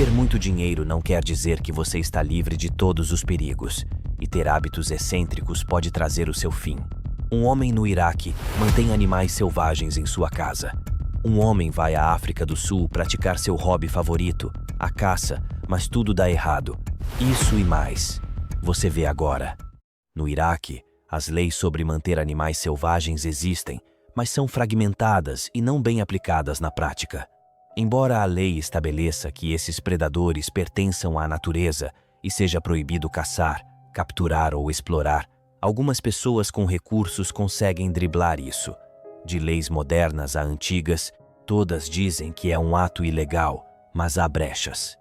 Ter muito dinheiro não quer dizer que você está livre de todos os perigos, e ter hábitos excêntricos pode trazer o seu fim. Um homem no Iraque mantém animais selvagens em sua casa. Um homem vai à África do Sul praticar seu hobby favorito, a caça, mas tudo dá errado. Isso e mais. Você vê agora. No Iraque, as leis sobre manter animais selvagens existem, mas são fragmentadas e não bem aplicadas na prática. Embora a lei estabeleça que esses predadores pertençam à natureza e seja proibido caçar, capturar ou explorar, algumas pessoas com recursos conseguem driblar isso. De leis modernas a antigas, todas dizem que é um ato ilegal, mas há brechas.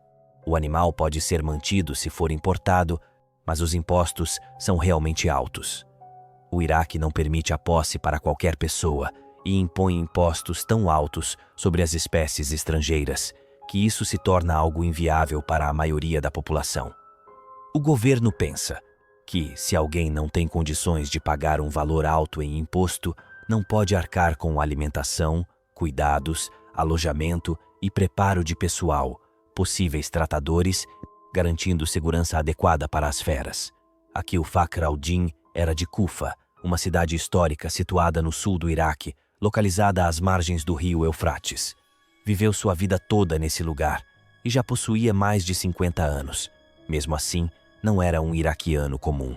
O animal pode ser mantido se for importado, mas os impostos são realmente altos. O Iraque não permite a posse para qualquer pessoa e impõe impostos tão altos sobre as espécies estrangeiras que isso se torna algo inviável para a maioria da população. O governo pensa que, se alguém não tem condições de pagar um valor alto em imposto, não pode arcar com alimentação, cuidados, alojamento e preparo de pessoal, possíveis tratadores, garantindo segurança adequada para as feras. Aqui o Fakhr al-Din era de Kufa, uma cidade histórica situada no sul do Iraque, localizada às margens do rio Eufrates. Viveu sua vida toda nesse lugar e já possuía mais de 50 anos. Mesmo assim, não era um iraquiano comum.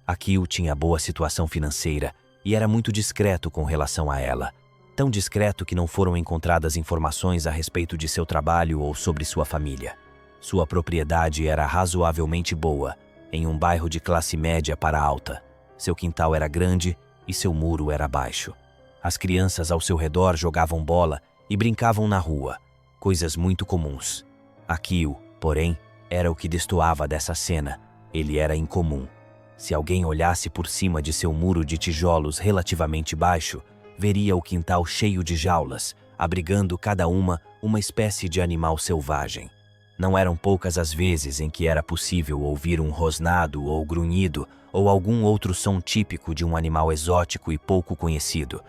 Akil tinha boa situação financeira e era muito discreto com relação a ela. Tão discreto que não foram encontradas informações a respeito de seu trabalho ou sobre sua família. Sua propriedade era razoavelmente boa, em um bairro de classe média para alta. Seu quintal era grande e seu muro era baixo. As crianças ao seu redor jogavam bola e brincavam na rua, coisas muito comuns. Akil, porém, era o que destoava dessa cena. Ele era incomum. Se alguém olhasse por cima de seu muro de tijolos relativamente baixo, veria o quintal cheio de jaulas, abrigando cada uma espécie de animal selvagem. Não eram poucas as vezes em que era possível ouvir um rosnado ou grunhido ou algum outro som típico de um animal exótico e pouco conhecido.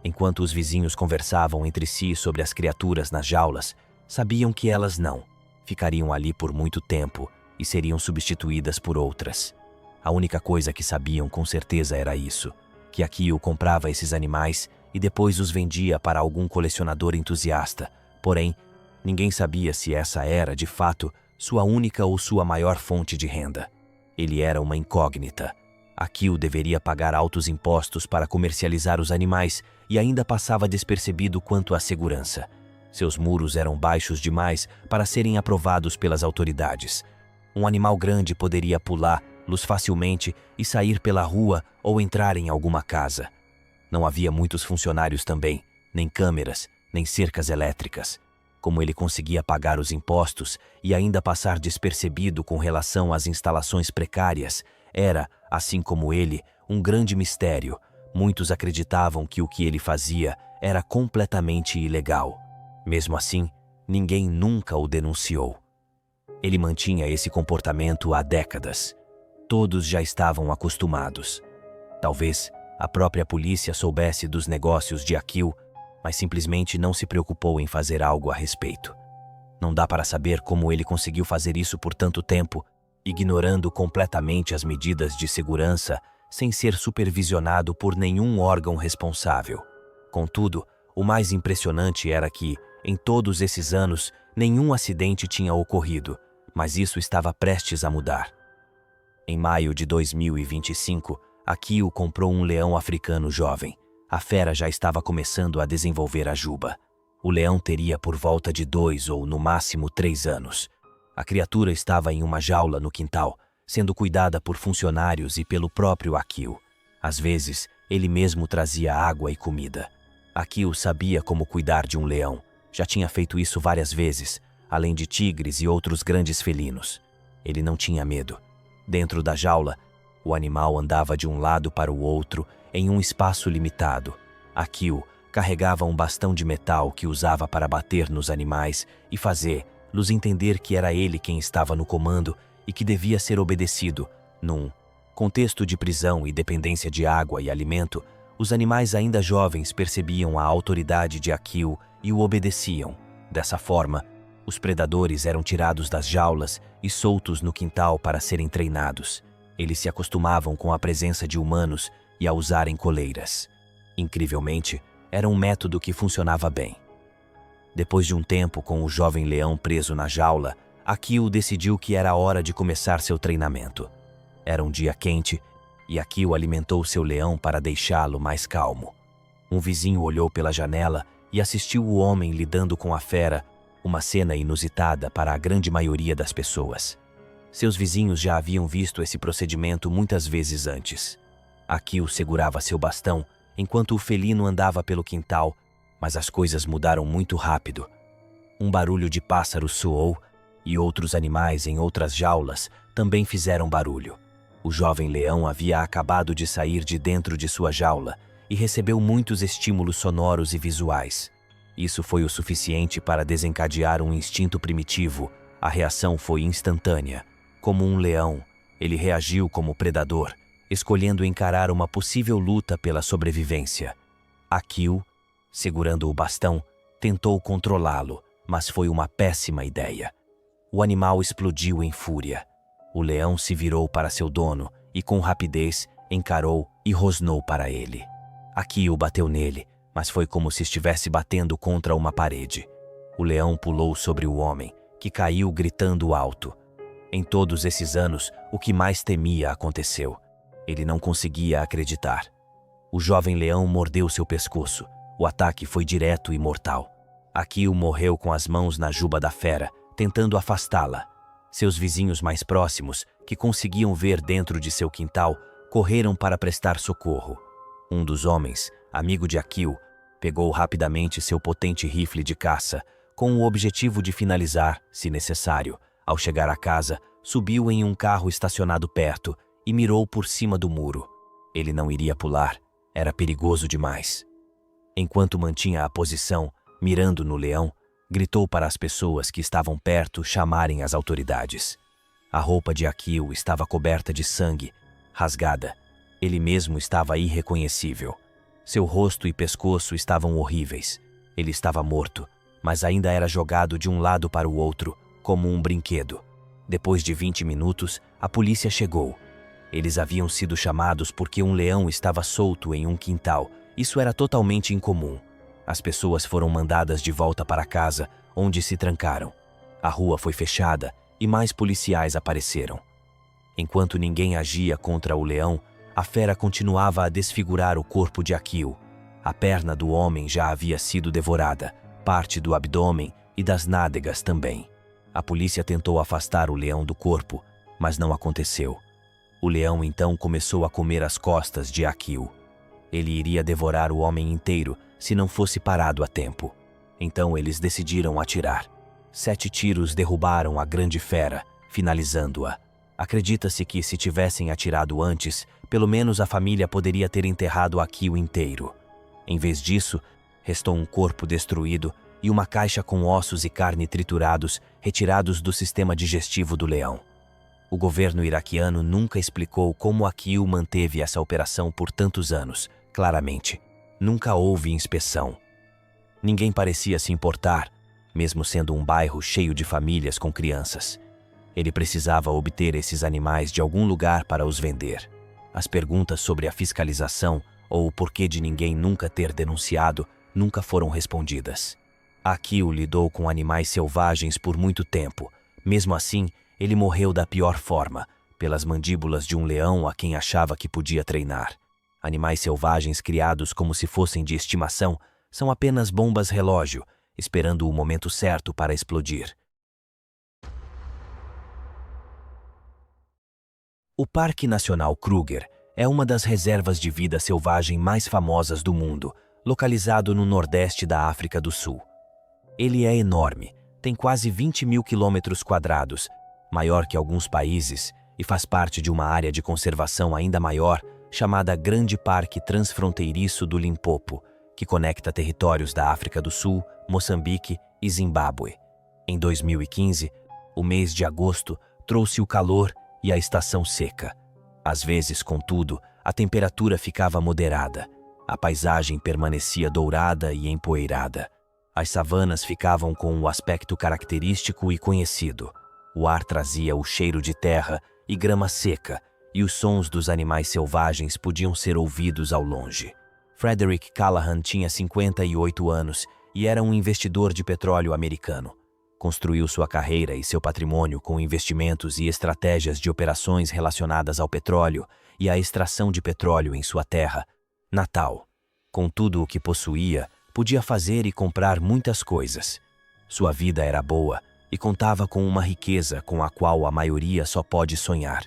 Enquanto os vizinhos conversavam entre si sobre as criaturas nas jaulas, sabiam que elas não ficariam ali por muito tempo e seriam substituídas por outras. A única coisa que sabiam com certeza era isso, que Akil comprava esses animais e depois os vendia para algum colecionador entusiasta. Porém, ninguém sabia se essa era, de fato, sua única ou sua maior fonte de renda. Ele era uma incógnita. Akil deveria pagar altos impostos para comercializar os animais e ainda passava despercebido quanto à segurança. Seus muros eram baixos demais para serem aprovados pelas autoridades. Um animal grande poderia pulá-los facilmente e sair pela rua ou entrar em alguma casa. Não havia muitos funcionários também, nem câmeras, nem cercas elétricas. Como ele conseguia pagar os impostos e ainda passar despercebido com relação às instalações precárias, era, assim como ele, um grande mistério. Muitos acreditavam que o que ele fazia era completamente ilegal. Mesmo assim, ninguém nunca o denunciou. Ele mantinha esse comportamento há décadas. Todos já estavam acostumados. Talvez a própria polícia soubesse dos negócios de Akil, mas simplesmente não se preocupou em fazer algo a respeito. Não dá para saber como ele conseguiu fazer isso por tanto tempo, ignorando completamente as medidas de segurança, sem ser supervisionado por nenhum órgão responsável. Contudo, o mais impressionante era que, em todos esses anos, nenhum acidente tinha ocorrido, mas isso estava prestes a mudar. Em maio de 2025, Akil comprou um leão africano jovem. A fera já estava começando a desenvolver a juba. O leão teria por volta de 2 ou, no máximo, 3 anos. A criatura estava em uma jaula no quintal, sendo cuidada por funcionários e pelo próprio Akil. Às vezes, ele mesmo trazia água e comida. Akil sabia como cuidar de um leão. Já tinha feito isso várias vezes, além de tigres e outros grandes felinos. Ele não tinha medo. Dentro da jaula, o animal andava de um lado para o outro em um espaço limitado. Akil carregava um bastão de metal que usava para bater nos animais e fazer-los entender que era ele quem estava no comando e que devia ser obedecido. Num contexto de prisão e dependência de água e alimento, os animais ainda jovens percebiam a autoridade de Akil e o obedeciam. Dessa forma, Os predadores eram tirados das jaulas e soltos no quintal para serem treinados. Eles se acostumavam com a presença de humanos e a usarem coleiras. Incrivelmente, era um método que funcionava bem. Depois de um tempo com o jovem leão preso na jaula, Akio decidiu que era hora de começar seu treinamento. Era um dia quente e Akio alimentou seu leão para deixá-lo mais calmo. Um vizinho olhou pela janela e assistiu o homem lidando com a fera, uma cena inusitada para a grande maioria das pessoas. Seus vizinhos já haviam visto esse procedimento muitas vezes antes. Akio segurava seu bastão enquanto o felino andava pelo quintal, mas as coisas mudaram muito rápido. Um barulho de pássaro soou e outros animais em outras jaulas também fizeram barulho. O jovem leão havia acabado de sair de dentro de sua jaula e recebeu muitos estímulos sonoros e visuais. Isso foi o suficiente para desencadear um instinto primitivo. A reação foi instantânea. Como um leão, ele reagiu como predador, escolhendo encarar uma possível luta pela sobrevivência. Akio, segurando o bastão, tentou controlá-lo, mas foi uma péssima ideia. O animal explodiu em fúria. O leão se virou para seu dono e, com rapidez, encarou e rosnou para ele. Akio bateu nele, mas foi como se estivesse batendo contra uma parede. O leão pulou sobre o homem, que caiu gritando alto. Em todos esses anos, o que mais temia aconteceu. Ele não conseguia acreditar. O jovem leão mordeu seu pescoço. O ataque foi direto e mortal. Akio morreu com as mãos na juba da fera, tentando afastá-la. Seus vizinhos mais próximos, que conseguiam ver dentro de seu quintal, correram para prestar socorro. Um dos homens, amigo de Akio, pegou rapidamente seu potente rifle de caça, com o objetivo de finalizar, se necessário. Ao chegar à casa, subiu em um carro estacionado perto e mirou por cima do muro. Ele não iria pular, era perigoso demais. Enquanto mantinha a posição, mirando no leão, gritou para as pessoas que estavam perto chamarem as autoridades. A roupa de Akio estava coberta de sangue, rasgada. Ele mesmo estava irreconhecível. Seu rosto e pescoço estavam horríveis. Ele estava morto, mas ainda era jogado de um lado para o outro, como um brinquedo. Depois de 20 minutos, a polícia chegou. Eles haviam sido chamados porque um leão estava solto em um quintal. Isso era totalmente incomum. As pessoas foram mandadas de volta para casa, onde se trancaram. A rua foi fechada e mais policiais apareceram. Enquanto ninguém agia contra o leão, a fera continuava a desfigurar o corpo de Akio. A perna do homem já havia sido devorada, parte do abdômen e das nádegas também. A polícia tentou afastar o leão do corpo, mas não aconteceu. O leão então começou a comer as costas de Akio. Ele iria devorar o homem inteiro se não fosse parado a tempo. Então eles decidiram atirar. 7 tiros derrubaram a grande fera, finalizando-a. Acredita-se que, se tivessem atirado antes, pelo menos a família poderia ter enterrado Akio inteiro. Em vez disso, restou um corpo destruído e uma caixa com ossos e carne triturados retirados do sistema digestivo do leão. O governo iraquiano nunca explicou como Akio manteve essa operação por tantos anos. Claramente, nunca houve inspeção. Ninguém parecia se importar, mesmo sendo um bairro cheio de famílias com crianças. Ele precisava obter esses animais de algum lugar para os vender. As perguntas sobre a fiscalização ou o porquê de ninguém nunca ter denunciado nunca foram respondidas. Akio lidou com animais selvagens por muito tempo. Mesmo assim, ele morreu da pior forma, pelas mandíbulas de um leão a quem achava que podia treinar. Animais selvagens criados como se fossem de estimação são apenas bombas relógio, esperando o momento certo para explodir. O Parque Nacional Kruger é uma das reservas de vida selvagem mais famosas do mundo, localizado no nordeste da África do Sul. Ele é enorme, tem quase 20 mil quilômetros quadrados, maior que alguns países, e faz parte de uma área de conservação ainda maior, chamada Grande Parque Transfronteiriço do Limpopo, que conecta territórios da África do Sul, Moçambique e Zimbábue. Em 2015, o mês de agosto trouxe o calor e a estação seca. Às vezes, contudo, a temperatura ficava moderada. A paisagem permanecia dourada e empoeirada. As savanas ficavam com o aspecto característico e conhecido. O ar trazia o cheiro de terra e grama seca, e os sons dos animais selvagens podiam ser ouvidos ao longe. Frederick Callahan tinha 58 anos e era um investidor de petróleo americano. Construiu sua carreira e seu patrimônio com investimentos e estratégias de operações relacionadas ao petróleo e à extração de petróleo em sua terra natal. Com tudo o que possuía, podia fazer e comprar muitas coisas. Sua vida era boa e contava com uma riqueza com a qual a maioria só pode sonhar.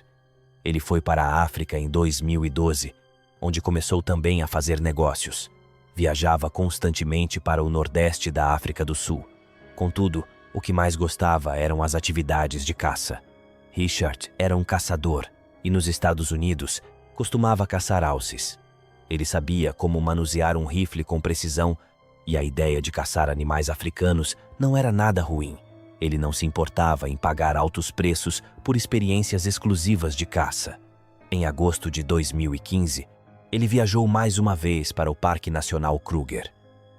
Ele foi para a África em 2012, onde começou também a fazer negócios. Viajava constantemente para o nordeste da África do Sul. Contudo, o que mais gostava eram as atividades de caça. Richard era um caçador e nos Estados Unidos costumava caçar alces. Ele sabia como manusear um rifle com precisão e a ideia de caçar animais africanos não era nada ruim. Ele não se importava em pagar altos preços por experiências exclusivas de caça. Em agosto de 2015, ele viajou mais uma vez para o Parque Nacional Kruger.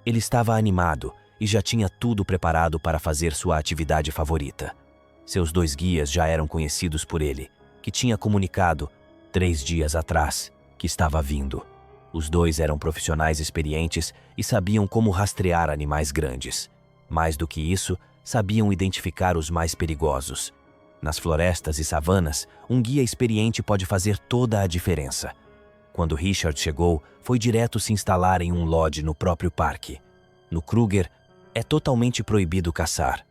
Ele estava animado e já tinha tudo preparado para fazer sua atividade favorita. Seus 2 guias já eram conhecidos por ele, que tinha comunicado 3 dias atrás que estava vindo. Os 2 eram profissionais experientes e sabiam como rastrear animais grandes. Mais do que isso, sabiam identificar os mais perigosos. Nas florestas e savanas, um guia experiente pode fazer toda a diferença. Quando Richard chegou, foi direto se instalar em um lodge no próprio parque. No Kruger, é totalmente proibido caçar.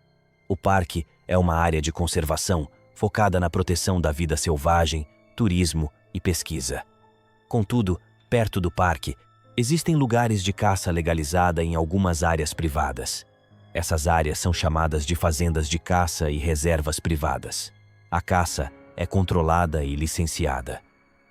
O parque é uma área de conservação focada na proteção da vida selvagem, turismo e pesquisa. Contudo, perto do parque, existem lugares de caça legalizada em algumas áreas privadas. Essas áreas são chamadas de fazendas de caça e reservas privadas. A caça é controlada e licenciada.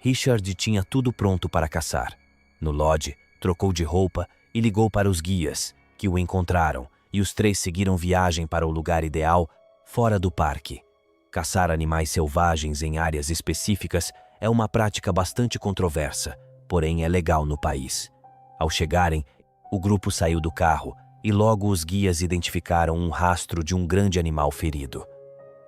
Richard tinha tudo pronto para caçar. No lodge, trocou de roupa e ligou para os guias, que o encontraram, e os 3 seguiram viagem para o lugar ideal, fora do parque. Caçar animais selvagens em áreas específicas é uma prática bastante controversa, porém é legal no país. Ao chegarem, o grupo saiu do carro e logo os guias identificaram um rastro de um grande animal ferido.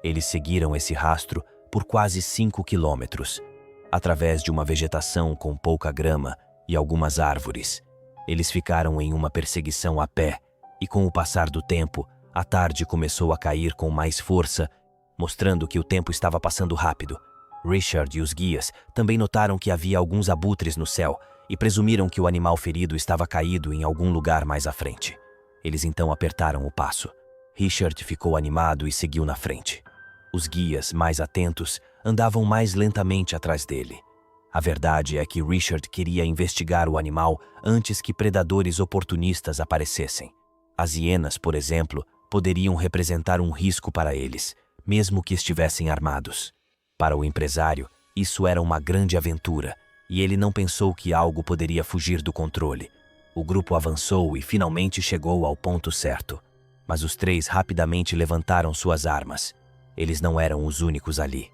Eles seguiram esse rastro por quase 5 quilômetros, através de uma vegetação com pouca grama e algumas árvores. Eles ficaram em uma perseguição a pé e, com o passar do tempo, a tarde começou a cair com mais força, mostrando que o tempo estava passando rápido. Richard e os guias também notaram que havia alguns abutres no céu e presumiram que o animal ferido estava caído em algum lugar mais à frente. Eles então apertaram o passo. Richard ficou animado e seguiu na frente. Os guias, mais atentos, andavam mais lentamente atrás dele. A verdade é que Richard queria investigar o animal antes que predadores oportunistas aparecessem. As hienas, por exemplo, poderiam representar um risco para eles, mesmo que estivessem armados. Para o empresário, isso era uma grande aventura, e ele não pensou que algo poderia fugir do controle. O grupo avançou e finalmente chegou ao ponto certo. Mas os 3 rapidamente levantaram suas armas. Eles não eram os únicos ali.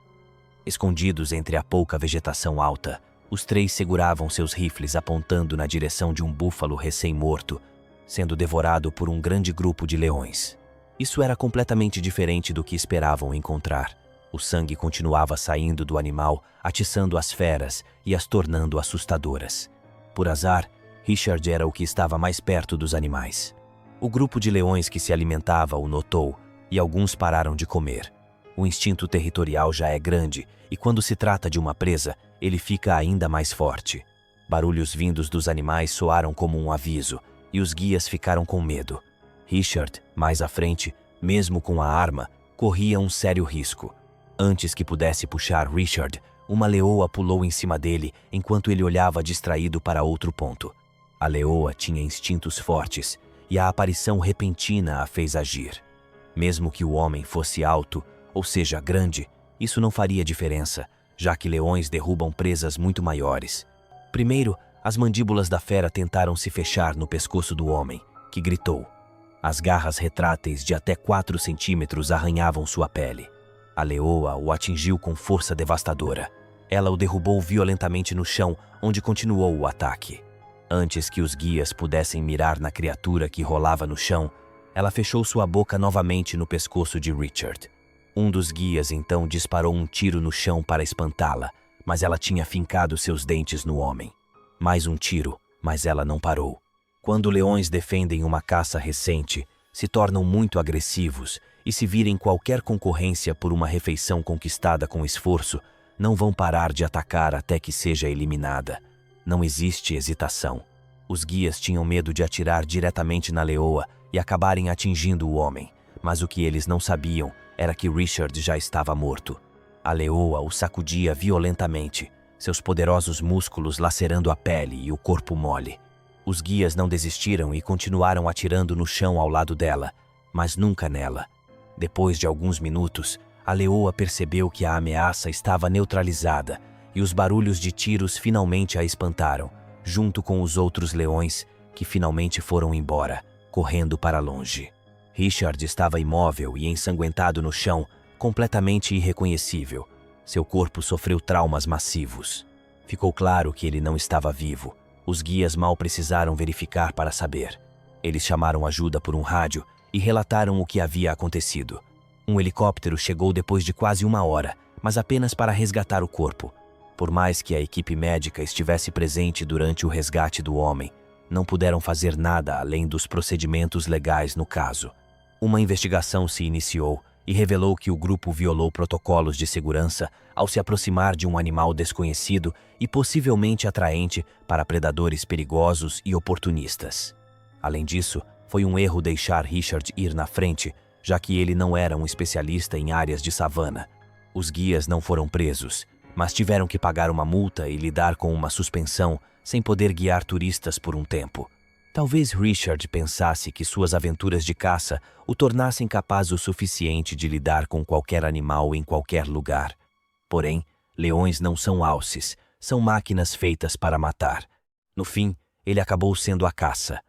Escondidos entre a pouca vegetação alta, os 3 seguravam seus rifles apontando na direção de um búfalo recém-morto, sendo devorado por um grande grupo de leões. Isso era completamente diferente do que esperavam encontrar. O sangue continuava saindo do animal, atiçando as feras e as tornando assustadoras. Por azar, Richard era o que estava mais perto dos animais. O grupo de leões que se alimentava o notou e alguns pararam de comer. O instinto territorial já é grande e quando se trata de uma presa, ele fica ainda mais forte. Barulhos vindos dos animais soaram como um aviso e os guias ficaram com medo. Richard, mais à frente, mesmo com a arma, corria um sério risco. Antes que pudesse puxar Richard, uma leoa pulou em cima dele enquanto ele olhava distraído para outro ponto. A leoa tinha instintos fortes e a aparição repentina a fez agir. Mesmo que o homem fosse alto, ou seja, grande, isso não faria diferença, já que leões derrubam presas muito maiores. Primeiro, as mandíbulas da fera tentaram se fechar no pescoço do homem, que gritou. As garras retráteis de até 4 centímetros arranhavam sua pele. A leoa o atingiu com força devastadora. Ela o derrubou violentamente no chão, onde continuou o ataque. Antes que os guias pudessem mirar na criatura que rolava no chão, Ela fechou sua boca novamente no pescoço de Richard. Um dos guias então disparou um tiro no chão para espantá-la, mas ela tinha fincado seus dentes no homem. Mais um tiro, mas ela não parou. Quando leões defendem uma caça recente, se tornam muito agressivos e se virem qualquer concorrência por uma refeição conquistada com esforço, não vão parar de atacar até que seja eliminada. Não existe hesitação. Os guias tinham medo de atirar diretamente na leoa e acabarem atingindo o homem, mas o que eles não sabiam era que Richard já estava morto. A leoa o sacudia violentamente, seus poderosos músculos lacerando a pele e o corpo mole. Os guias não desistiram e continuaram atirando no chão ao lado dela, mas nunca nela. Depois de alguns minutos, a leoa percebeu que a ameaça estava neutralizada e os barulhos de tiros finalmente a espantaram, junto com os outros leões que finalmente foram embora, correndo para longe. Richard estava imóvel e ensanguentado no chão, completamente irreconhecível. Seu corpo sofreu traumas massivos. Ficou claro que ele não estava vivo. Os guias mal precisaram verificar para saber. Eles chamaram ajuda por um rádio e relataram o que havia acontecido. Um helicóptero chegou depois de quase 1 hora, mas apenas para resgatar o corpo. Por mais que a equipe médica estivesse presente durante o resgate do homem, não puderam fazer nada além dos procedimentos legais no caso. Uma investigação se iniciou e revelou que o grupo violou protocolos de segurança ao se aproximar de um animal desconhecido e possivelmente atraente para predadores perigosos e oportunistas. Além disso, foi um erro deixar Richard ir na frente, já que ele não era um especialista em áreas de savana. Os guias não foram presos, mas tiveram que pagar uma multa e lidar com uma suspensão sem poder guiar turistas por um tempo. Talvez Richard pensasse que suas aventuras de caça o tornassem capaz o suficiente de lidar com qualquer animal em qualquer lugar. Porém, leões não são alces, são máquinas feitas para matar. No fim, ele acabou sendo a caça.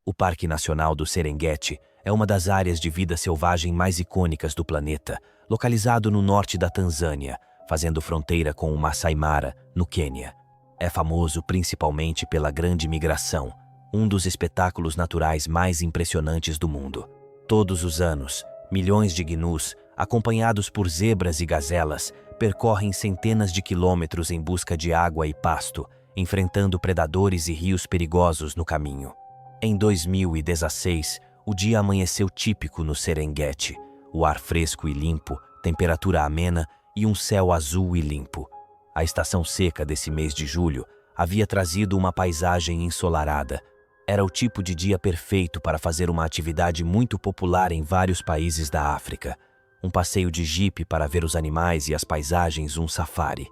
O Parque Nacional do Serengeti é uma das áreas de vida selvagem mais icônicas do planeta, localizado no norte da Tanzânia, fazendo fronteira com o Masai Mara, no Quênia. É famoso principalmente pela grande migração, um dos espetáculos naturais mais impressionantes do mundo. Todos os anos, milhões de gnus, acompanhados por zebras e gazelas, percorrem centenas de quilômetros em busca de água e pasto, enfrentando predadores e rios perigosos no caminho. Em 2016, o dia amanheceu típico no Serengeti, o ar fresco e limpo, temperatura amena e um céu azul e limpo. A estação seca desse mês de julho havia trazido uma paisagem ensolarada. Era o tipo de dia perfeito para fazer uma atividade muito popular em vários países da África. Um passeio de jipe para ver os animais e as paisagens, um safari.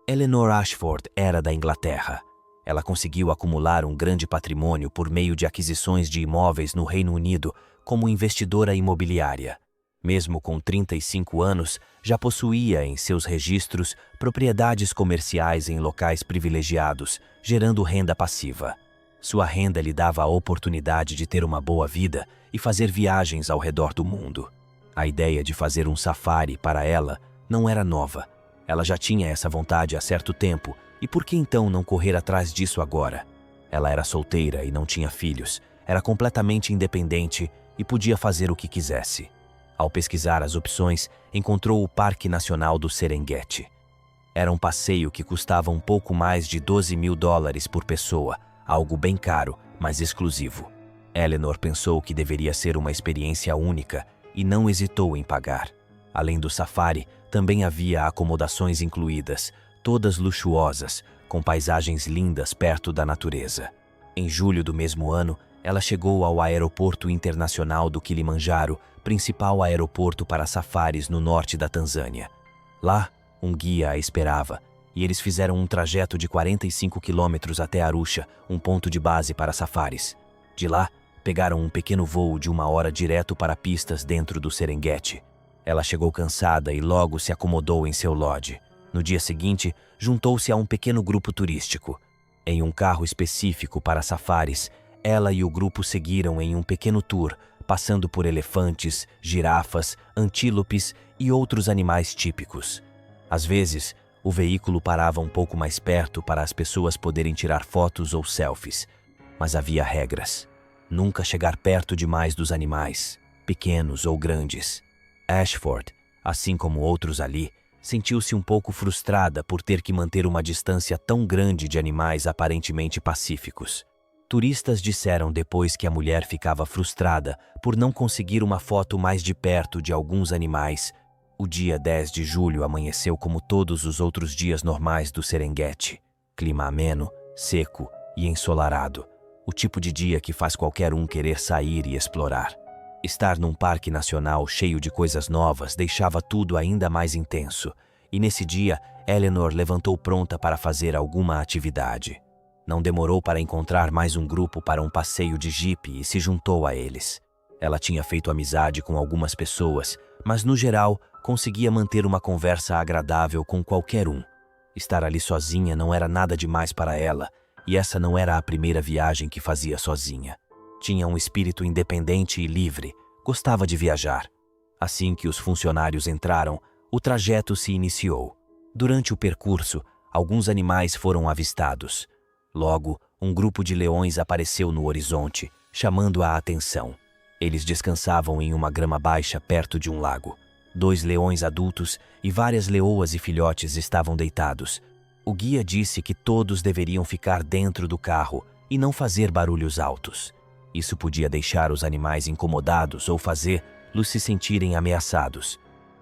Eleanor Ashford era da Inglaterra. Ela conseguiu acumular um grande patrimônio por meio de aquisições de imóveis no Reino Unido como investidora imobiliária. Mesmo com 35 anos, já possuía em seus registros propriedades comerciais em locais privilegiados, gerando renda passiva. Sua renda lhe dava a oportunidade de ter uma boa vida e fazer viagens ao redor do mundo. A ideia de fazer um safari para ela não era nova. Ela já tinha essa vontade há certo tempo, e por que então não correr atrás disso agora? Ela era solteira e não tinha filhos, era completamente independente e podia fazer o que quisesse. Ao pesquisar as opções, encontrou o Parque Nacional do Serengeti. Era um passeio que custava um pouco mais de $12.000 por pessoa, algo bem caro, mas exclusivo. Eleanor pensou que deveria ser uma experiência única e não hesitou em pagar. Além do safari, também havia acomodações incluídas, todas luxuosas, com paisagens lindas perto da natureza. Em julho do mesmo ano, ela chegou ao Aeroporto Internacional do Kilimanjaro, principal aeroporto para safaris no norte da Tanzânia. Lá, um guia a esperava, e eles fizeram um trajeto de 45 quilômetros até Arusha, um ponto de base para safaris. De lá, pegaram um pequeno voo de 1 hora direto para pistas dentro do Serengeti. Ela chegou cansada e logo se acomodou em seu lodge. No dia seguinte, juntou-se a um pequeno grupo turístico. Em um carro específico para safaris, ela e o grupo seguiram em um pequeno tour, passando por elefantes, girafas, antílopes e outros animais típicos. Às vezes, o veículo parava um pouco mais perto para as pessoas poderem tirar fotos ou selfies. Mas havia regras. Nunca chegar perto demais dos animais, pequenos ou grandes. Ashford, assim como outros ali, sentiu-se um pouco frustrada por ter que manter uma distância tão grande de animais aparentemente pacíficos. Turistas disseram depois que a mulher ficava frustrada por não conseguir uma foto mais de perto de alguns animais. O dia 10 de julho amanheceu como todos os outros dias normais do Serengeti. Clima ameno, seco e ensolarado. O tipo de dia que faz qualquer um querer sair e explorar. Estar num parque nacional cheio de coisas novas deixava tudo ainda mais intenso, e nesse dia, Eleanor levantou pronta para fazer alguma atividade. Não demorou para encontrar mais um grupo para um passeio de jipe e se juntou a eles. Ela tinha feito amizade com algumas pessoas, mas no geral, conseguia manter uma conversa agradável com qualquer um. Estar ali sozinha não era nada demais para ela, e essa não era a primeira viagem que fazia sozinha. Tinha um espírito independente e livre, gostava de viajar. Assim que os funcionários entraram, o trajeto se iniciou. Durante o percurso, alguns animais foram avistados. Logo, um grupo de leões apareceu no horizonte, chamando a atenção. Eles descansavam em uma grama baixa perto de um lago. 2 leões adultos e várias leoas e filhotes estavam deitados. O guia disse que todos deveriam ficar dentro do carro e não fazer barulhos altos. Isso podia deixar os animais incomodados ou fazê-los se sentirem ameaçados.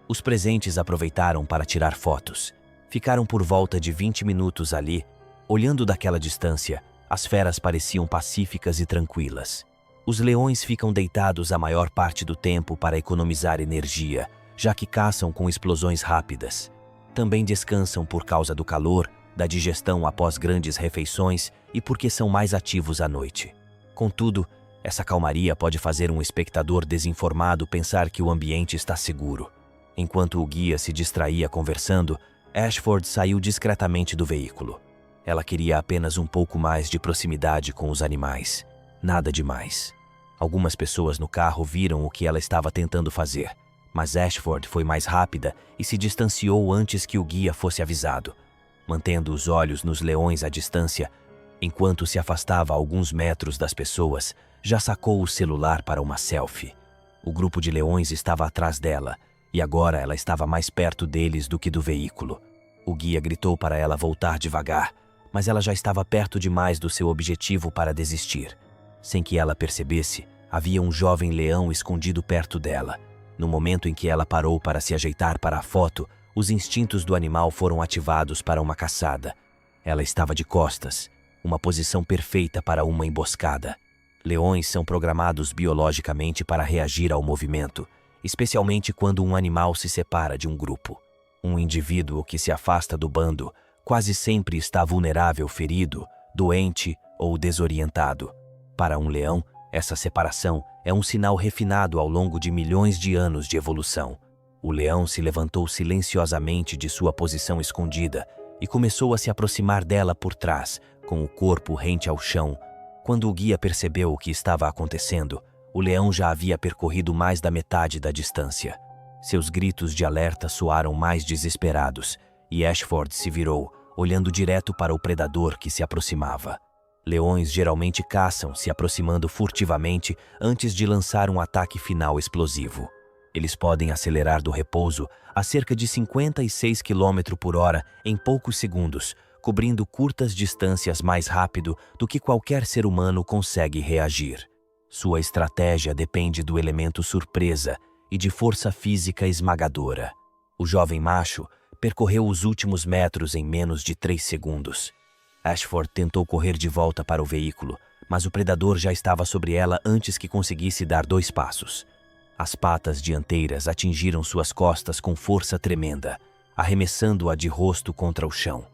Os presentes aproveitaram para tirar fotos. Ficaram por volta de 20 minutos ali. Olhando daquela distância, as feras pareciam pacíficas e tranquilas. Os leões ficam deitados a maior parte do tempo para economizar energia, já que caçam com explosões rápidas. Também descansam por causa do calor, da digestão após grandes refeições e porque são mais ativos à noite. Contudo, essa calmaria pode fazer um espectador desinformado pensar que o ambiente está seguro. Enquanto o guia se distraía conversando, Ashford saiu discretamente do veículo. Ela queria apenas um pouco mais de proximidade com os animais. Nada demais. Algumas pessoas no carro viram o que ela estava tentando fazer, mas Ashford foi mais rápida e se distanciou antes que o guia fosse avisado. Mantendo os olhos nos leões à distância, enquanto se afastava a alguns metros das pessoas, já sacou o celular para uma selfie. O grupo de leões estava atrás dela, e agora ela estava mais perto deles do que do veículo. O guia gritou para ela voltar devagar, mas ela já estava perto demais do seu objetivo para desistir. Sem que ela percebesse, havia um jovem leão escondido perto dela. No momento em que ela parou para se ajeitar para a foto, os instintos do animal foram ativados para uma caçada. Ela estava de costas, uma posição perfeita para uma emboscada. Leões são programados biologicamente para reagir ao movimento, especialmente quando um animal se separa de um grupo. Um indivíduo que se afasta do bando quase sempre está vulnerável, ferido, doente ou desorientado. Para um leão, essa separação é um sinal refinado ao longo de milhões de anos de evolução. O leão se levantou silenciosamente de sua posição escondida e começou a se aproximar dela por trás, com o corpo rente ao chão. Quando o guia percebeu o que estava acontecendo, o leão já havia percorrido mais da metade da distância. Seus gritos de alerta soaram mais desesperados, e Ashford se virou, olhando direto para o predador que se aproximava. Leões geralmente caçam, se aproximando furtivamente antes de lançar um ataque final explosivo. Eles podem acelerar do repouso a cerca de 56 km/h em poucos segundos, cobrindo curtas distâncias mais rápido do que qualquer ser humano consegue reagir. Sua estratégia depende do elemento surpresa e de força física esmagadora. O jovem macho percorreu os últimos metros em menos de 3 segundos. Ashford tentou correr de volta para o veículo, mas o predador já estava sobre ela antes que conseguisse dar 2 passos. As patas dianteiras atingiram suas costas com força tremenda, arremessando-a de rosto contra o chão.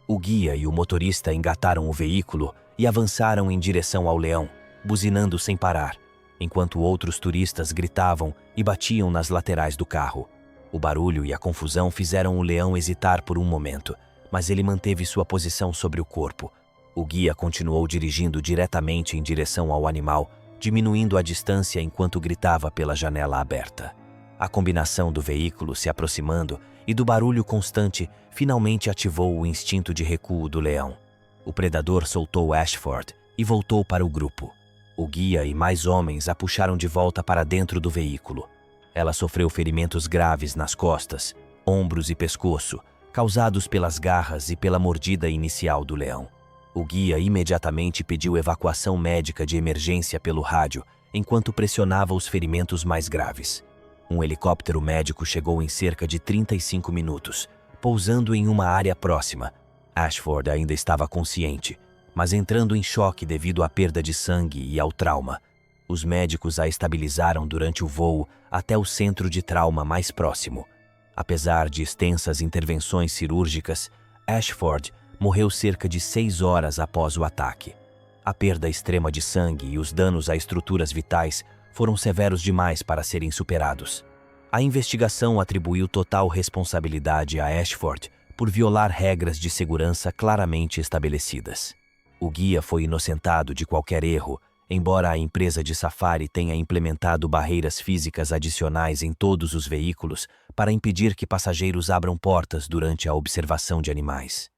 O guia e o motorista engataram o veículo e avançaram em direção ao leão, buzinando sem parar, enquanto outros turistas gritavam e batiam nas laterais do carro. O barulho e a confusão fizeram o leão hesitar por um momento, mas ele manteve sua posição sobre o corpo. O guia continuou dirigindo diretamente em direção ao animal, diminuindo a distância enquanto gritava pela janela aberta. A combinação do veículo se aproximando e do barulho constante finalmente ativou o instinto de recuo do leão. O predador soltou Ashford e voltou para o grupo. O guia e mais homens a puxaram de volta para dentro do veículo. Ela sofreu ferimentos graves nas costas, ombros e pescoço, causados pelas garras e pela mordida inicial do leão. O guia imediatamente pediu evacuação médica de emergência pelo rádio, enquanto pressionava os ferimentos mais graves. Um helicóptero médico chegou em cerca de 35 minutos, pousando em uma área próxima. Ashford ainda estava consciente, mas entrando em choque devido à perda de sangue e ao trauma. Os médicos a estabilizaram durante o voo até o centro de trauma mais próximo. Apesar de extensas intervenções cirúrgicas, Ashford morreu cerca de 6 horas após o ataque. A perda extrema de sangue e os danos a estruturas vitais foram severos demais para serem superados. A investigação atribuiu total responsabilidade a Ashford por violar regras de segurança claramente estabelecidas. O guia foi inocentado de qualquer erro, embora a empresa de safari tenha implementado barreiras físicas adicionais em todos os veículos para impedir que passageiros abram portas durante a observação de animais.